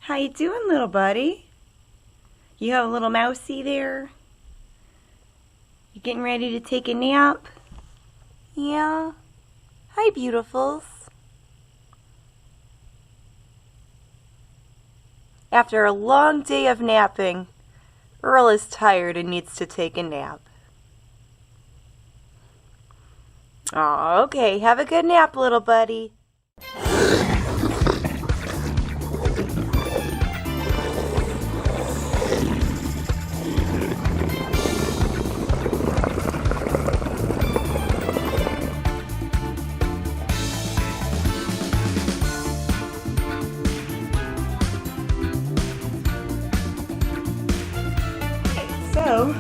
How you doing, little buddy? You have a little mousey there? You getting ready to take a nap? Yeah. Hi, beautifuls. After a long day of napping, Earl is tired and needs to take a nap. Oh, okay. Have a good nap, little buddy. So,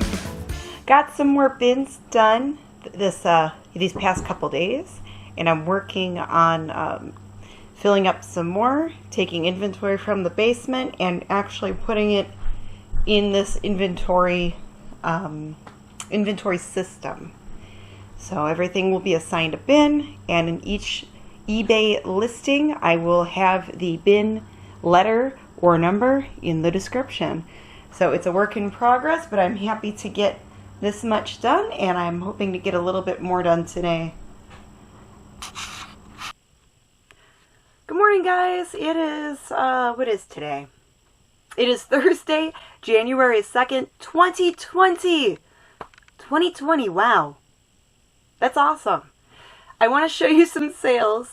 got some more bins done these past couple days, and I'm working on filling up some more, taking inventory from the basement and actually putting it in this inventory system. So everything will be assigned a bin, and in each eBay listing I will have the bin letter or number in the description. So it's a work in progress, but I'm happy to get this much done, and I'm hoping to get a little bit more done today. Good morning, guys. It is, what is today? It is Thursday, January 2nd, 2020. 2020, wow. That's awesome. I want to show you some sales.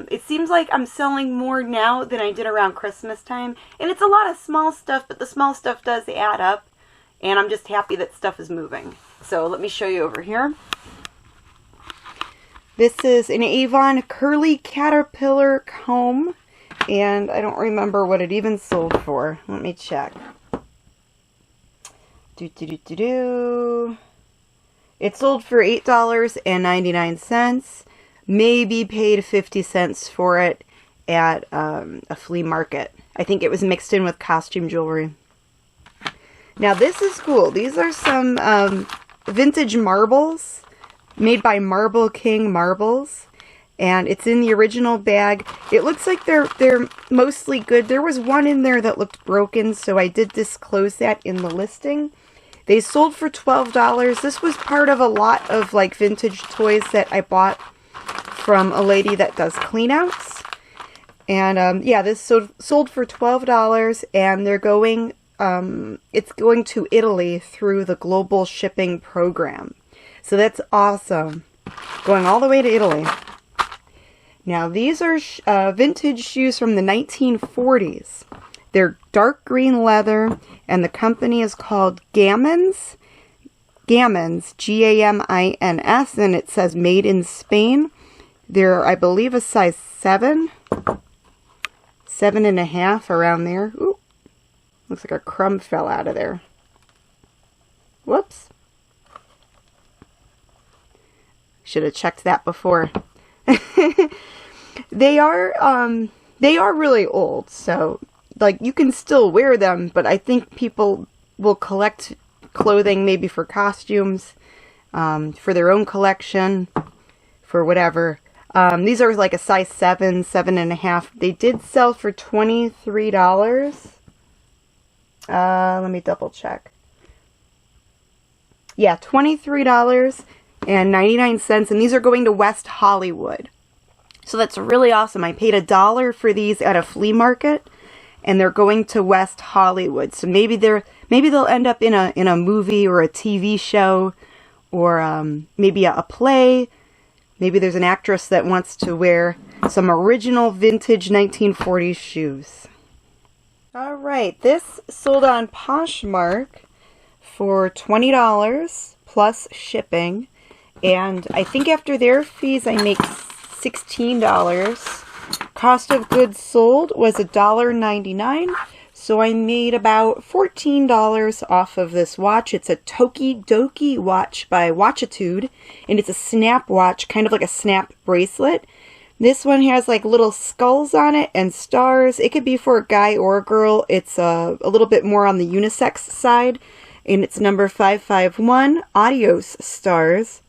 It seems like I'm selling more now than I did around Christmas time. And it's a lot of small stuff, but the small stuff does add up. And I'm just happy that stuff is moving. So let me show you over here. This is an Avon Curly Caterpillar comb. And I don't remember what it even sold for. Let me check. It sold for $8.99. Maybe paid 50 cents for it at a flea market. I think it was mixed in with costume jewelry. Now this is cool. These are some vintage marbles made by Marble King Marbles, and it's in the original bag. It looks like they're mostly good. There was one in there that looked broken, so I did disclose that in the listing. They sold for $12. This was part of a lot of like vintage toys that I bought from a lady that does cleanouts. And yeah, this sold for $12, and they're going, it's going to Italy through the global shipping program. So that's awesome. Going all the way to Italy. Now these are vintage shoes from the 1940s. They're dark green leather, and the company is called Gamins. Gamins, G-A-M-I-N-S, and it says made in Spain. They're, I believe, a size 7. 7.5, around there. Ooh, looks like a crumb fell out of there. Whoops. Should have checked that before. They are really old, so like you can still wear them, but I think people will collect clothing maybe for costumes, for their own collection, for whatever. These are like a size 7, 7.5. They did sell for $23. Let me double check. Yeah, $23.99, and these are going to West Hollywood. So that's really awesome. I paid $1 for these at a flea market, and they're going to West Hollywood. So maybe they'll end up in a movie or a TV show, or maybe a play. Maybe there's an actress that wants to wear some original vintage 1940s shoes. Alright, this sold on Poshmark for $20 plus shipping. And I think after their fees I make $16. Cost of goods sold was $1.99. So I made about $14 off of this watch. It's a Tokidoki watch by Watchitude, and it's a snap watch, kind of like a snap bracelet. This one has like little skulls on it and stars. It could be for a guy or a girl. It's a little bit more on the unisex side, and it's number 551, Adios Stars.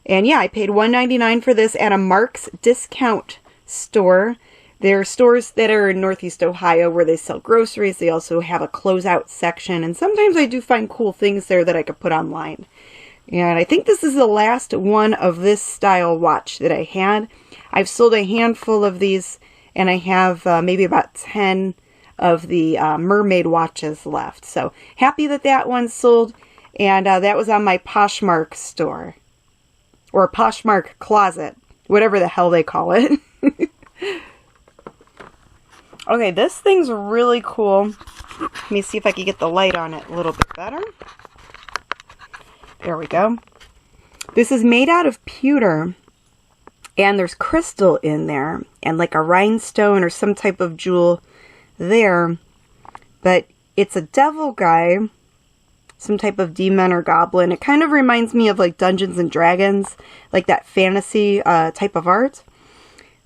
And yeah, I paid $1.99 for this at a Mark's discount store. There are stores that are in Northeast Ohio where they sell groceries. They also have a closeout section, and sometimes I do find cool things there that I could put online. And I think this is the last one of this style watch that I had. I've sold a handful of these, and I have maybe about 10 of the mermaid watches left. So happy that that one sold, and that was on my Poshmark store. Or Poshmark closet, whatever the hell they call it. Okay, this thing's really cool. Let me see if I can get the light on it a little bit better. There we go. This is made out of pewter, and there's crystal in there, and like a rhinestone or some type of jewel there. But it's a devil guy, some type of demon or goblin. It kind of reminds me of like Dungeons and Dragons, like that fantasy type of art.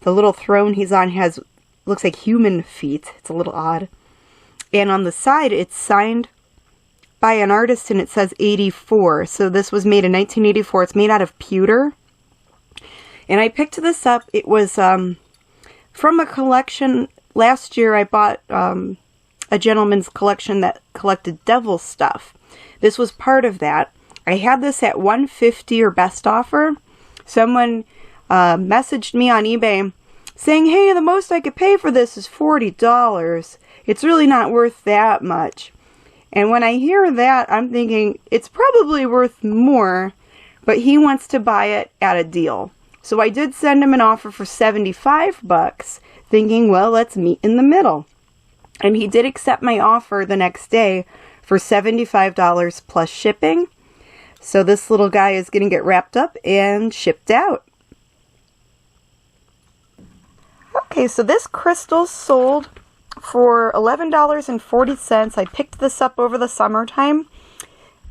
The little throne he's on looks like human feet. It's a little odd. And on the side, it's signed by an artist, and it says 84. So this was made in 1984. It's made out of pewter. And I picked this up. It was from a collection. Last year I bought a gentleman's collection that collected devil stuff. This was part of that. I had this at $150 or best offer. Someone messaged me on eBay saying, hey, the most I could pay for this is $40. It's really not worth that much. And when I hear that, I'm thinking it's probably worth more, but he wants to buy it at a deal. So I did send him an offer for $75, thinking, well, let's meet in the middle. And he did accept my offer the next day for $75 plus shipping. So this little guy is going to get wrapped up and shipped out. Okay, so this crystal sold for $11.40. I picked this up over the summertime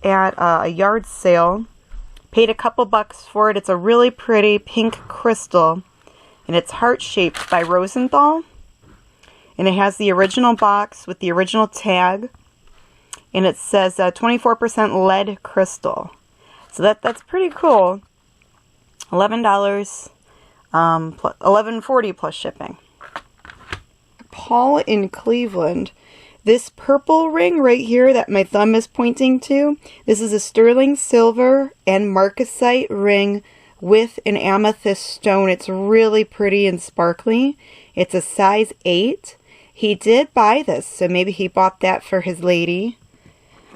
at a yard sale. Paid a couple bucks for it. It's a really pretty pink crystal, and it's heart-shaped by Rosenthal. And it has the original box with the original tag, and it says 24% lead crystal. So that's pretty cool. $11. $11.40 plus shipping. Paul in Cleveland. This purple ring right here that my thumb is pointing to, this is a sterling silver and marcasite ring with an amethyst stone. It's really pretty and sparkly. It's a size 8. He did buy this, so maybe he bought that for his lady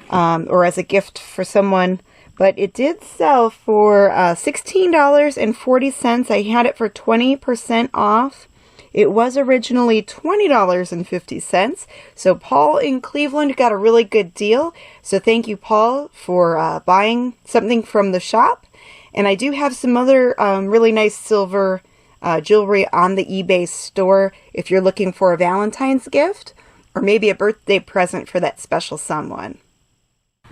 or as a gift for someone. But it did sell for $16.40. I had it for 20% off. It was originally $20.50. So Paul in Cleveland got a really good deal. So thank you, Paul, for buying something from the shop. And I do have some other really nice silver jewelry on the eBay store if you're looking for a Valentine's gift or maybe a birthday present for that special someone.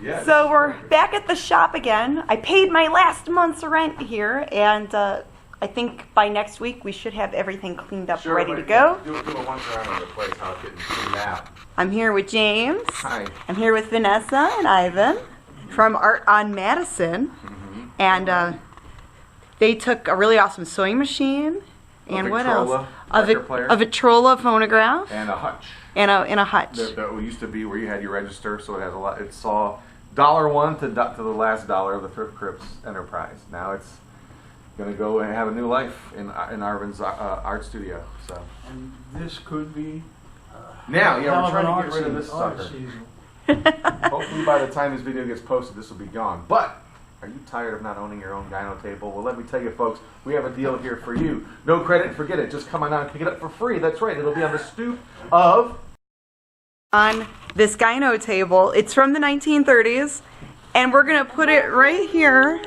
Yes. So we're back at the shop again. I paid my last month's rent here, and I think by next week we should have everything cleaned up, ready to go. Do a once around of the place, how it's getting cleaned out. I'm here with James. Hi. I'm here with Vanessa and Ivan from Art on Madison. And they took a really awesome sewing machine. And what else? A Victrola phonograph. And a hutch. And a hutch. That used to be where you had your register, so it has a lot. It saw $1 to the last dollar of the Thrift Crips Enterprise. Now it's going to go and have a new life in Arvin's art studio. So. And this could be. Now, yeah, we're trying to get rid of this sucker. Hopefully, by the time this video gets posted, this will be gone. But are you tired of not owning your own gyno table? Well, let me tell you, folks, we have a deal here for you. No credit, forget it. Just come on out and pick it up for free. That's right. It'll be on the stoop of. On this gyno table. It's from the 1930s, and we're going to put it right here.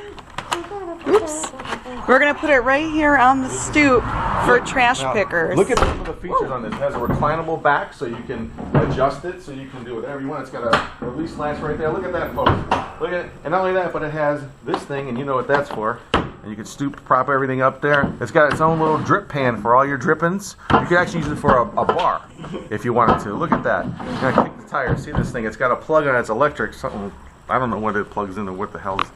Oops. We're going to put it right here on the stoop for trash pickers. Look at some of the features on this. It has a reclinable back, so you can adjust it, so you can do whatever you want. It's got a release latch right there. Look at that, folks. Look at it. And not only that, but it has this thing, and you know what that's for. And you can stoop, prop everything up there. It's got its own little drip pan for all your drippings. You can actually use it for a bar if you wanted to. Look at that. You're going to kick the tire. See this thing? It's got a plug on it. It's electric. Something, I don't know what it plugs into, what the hell's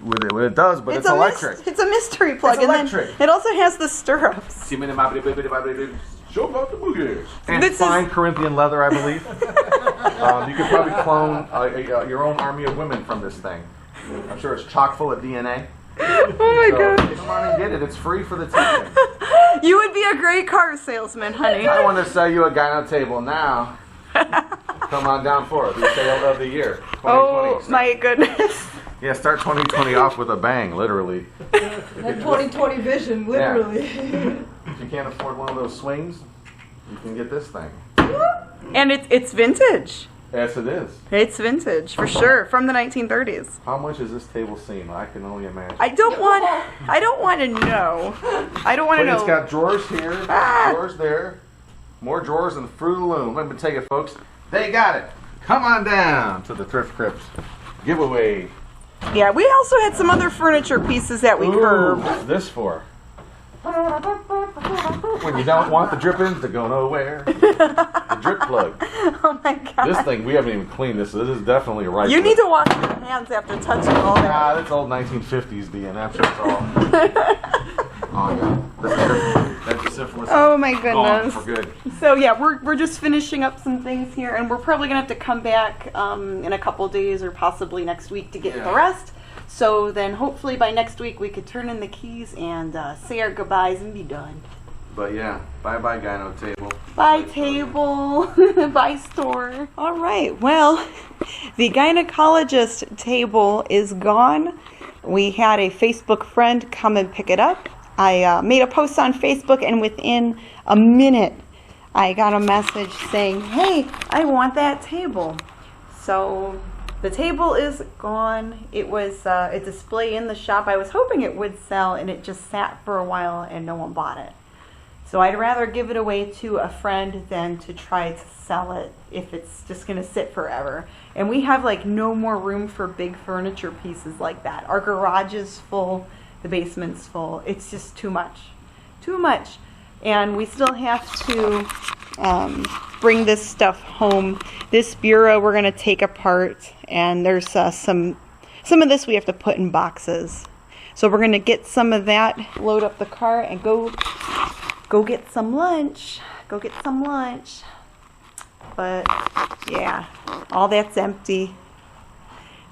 what it does, but it's electric. It's a mystery plug. It's electric. And then it also has the stirrups. Show about the boogies. And This fine Corinthian leather, I believe. You could probably clone your own army of women from this thing. I'm sure it's chock full of DNA. Oh my So god. come on and get it. It's free for the taking. You would be a great car salesman, honey. I want to sell you a guy on table now. Come on down for it. The sale of the year. 2020. Oh my goodness. Yeah, start 2020 off with a bang, literally. That 2020 vision, literally. If you can't afford one of those swings, you can get this thing. And it's vintage. Yes, it is. It's vintage for sure, from the 1930s. How much is this table seen? I can only imagine. I don't want to know. I don't want to But know. it's got drawers here, drawers there, more drawers than Fruit of the Loom. Let me tell you, folks, they got it. Come on down to the Thrift Crips giveaway. Yeah, we also had some other furniture pieces that we curved. What's this for? When you don't want the drippings to go nowhere. The drip plug. Oh my god. This thing, we haven't even cleaned this. This is definitely right. You need to wash your hands after touching all that. Ah, that's old 1950s D&F. That's all. Oh, yeah. That's the syphilis. Oh my Gone goodness. for good. So yeah, we're just finishing up some things here, and we're probably gonna have to come back in a couple days or possibly next week to get the rest. So then hopefully by next week we could turn in the keys and say our goodbyes and be done. But yeah, bye-bye gyno table. Bye table. Bye store. All right. Well, the gynecologist table is gone. We had a Facebook friend come and pick it up. I made a post on Facebook, and within a minute I got a message saying, hey, I want that table. So the table is gone. It was a display in the shop. I was hoping it would sell, and it just sat for a while and no one bought it. So I'd rather give it away to a friend than to try to sell it if it's just going to sit forever. And we have like no more room for big furniture pieces like that. Our garage is full. The basement's full. It's just too much. Too much. And we still have to bring this stuff home. This bureau we're going to take apart, and there's some of this we have to put in boxes. So we're going to get some of that, load up the car, and go get some lunch. Go get some lunch. But yeah, all that's empty.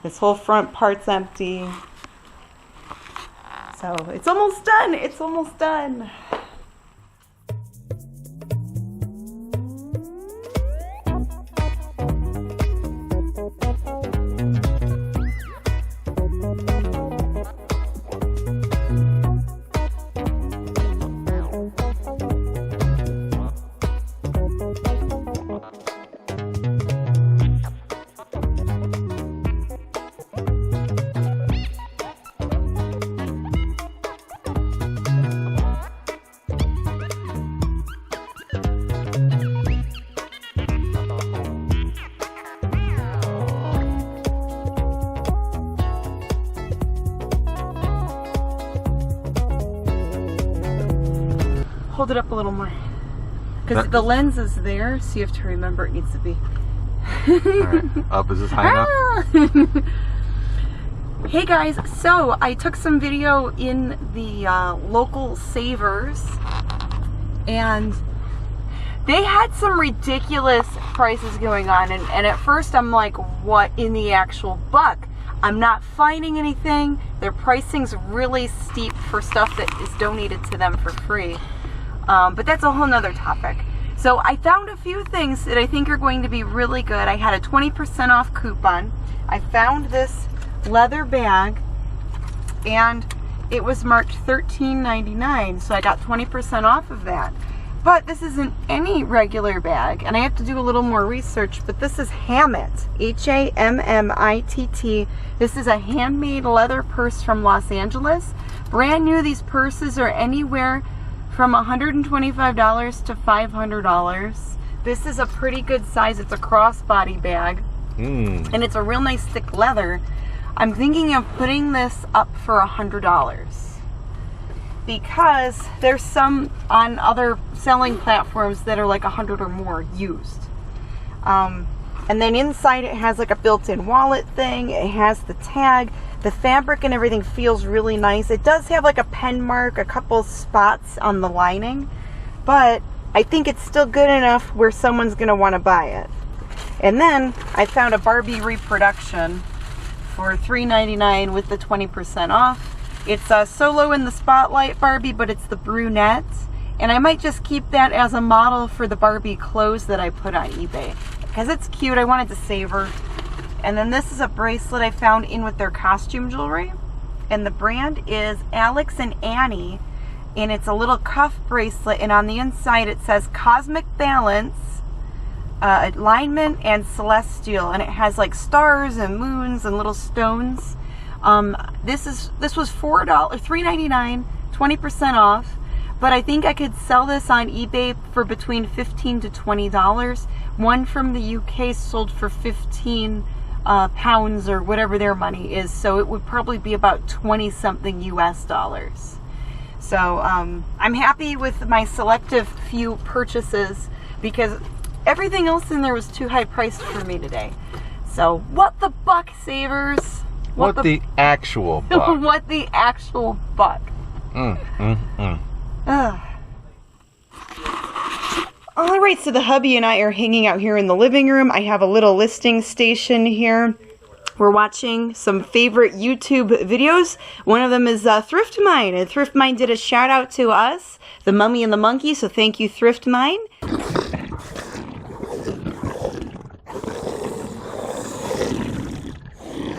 This whole front part's empty. So it's almost done. It's almost done. Hold it up a little more. Because the lens is there, so you have to remember it needs to be. Alright, up. Is this high enough? Hey guys, so I took some video in the local Savers, and they had some ridiculous prices going on, and at first I'm like, what in the actual buck? I'm not finding anything. Their pricing's really steep for stuff that is donated to them for free. But that's a whole nother topic. So I found a few things that I think are going to be really good. I had a 20% off coupon. I found this leather bag, and it was marked $13.99, so I got 20% off of that. But this isn't any regular bag, and I have to do a little more research, but this is Hammitt, H-A-M-M-I-T-T. This is a handmade leather purse from Los Angeles. Brand new. These purses are anywhere from $125 to $500. This is a pretty good size. It's a crossbody bag, and it's a real nice thick leather. I'm thinking of putting this up for $100 because there's some on other selling platforms that are like $100 or more used. And then inside it has like a built-in wallet thing. It has the tag. The fabric and everything feels really nice. It does have like a pen mark, a couple spots on the lining, but I think it's still good enough where someone's going to want to buy it. And then I found a Barbie reproduction for $3.99 with the 20% off. It's a Solo in the Spotlight Barbie, but it's the brunette. And I might just keep that as a model for the Barbie clothes that I put on eBay. Because it's cute, I wanted to save her. And then this is a bracelet I found in with their costume jewelry. And the brand is Alex and Annie. And it's a little cuff bracelet, and on the inside it says Cosmic Balance, Alignment, and Celestial. And it has like stars and moons and little stones. This was $3.99, 20% off. But I think I could sell this on eBay for between $15 to $20. One from the UK sold for 15 pounds or whatever their money is. So it would probably be about 20 something US dollars. So I'm happy with my selective few purchases because everything else in there was too high priced for me today. So what the buck, savers? What the actual buck? What the actual buck? All right, so the hubby and I are hanging out here in the living room. I have a little listing station here. We're watching some favorite YouTube videos. One of them is Thrift Mine, and Thrift Mine did a shout out to us, the Mummy and the Monkey, so thank you, Thrift Mine.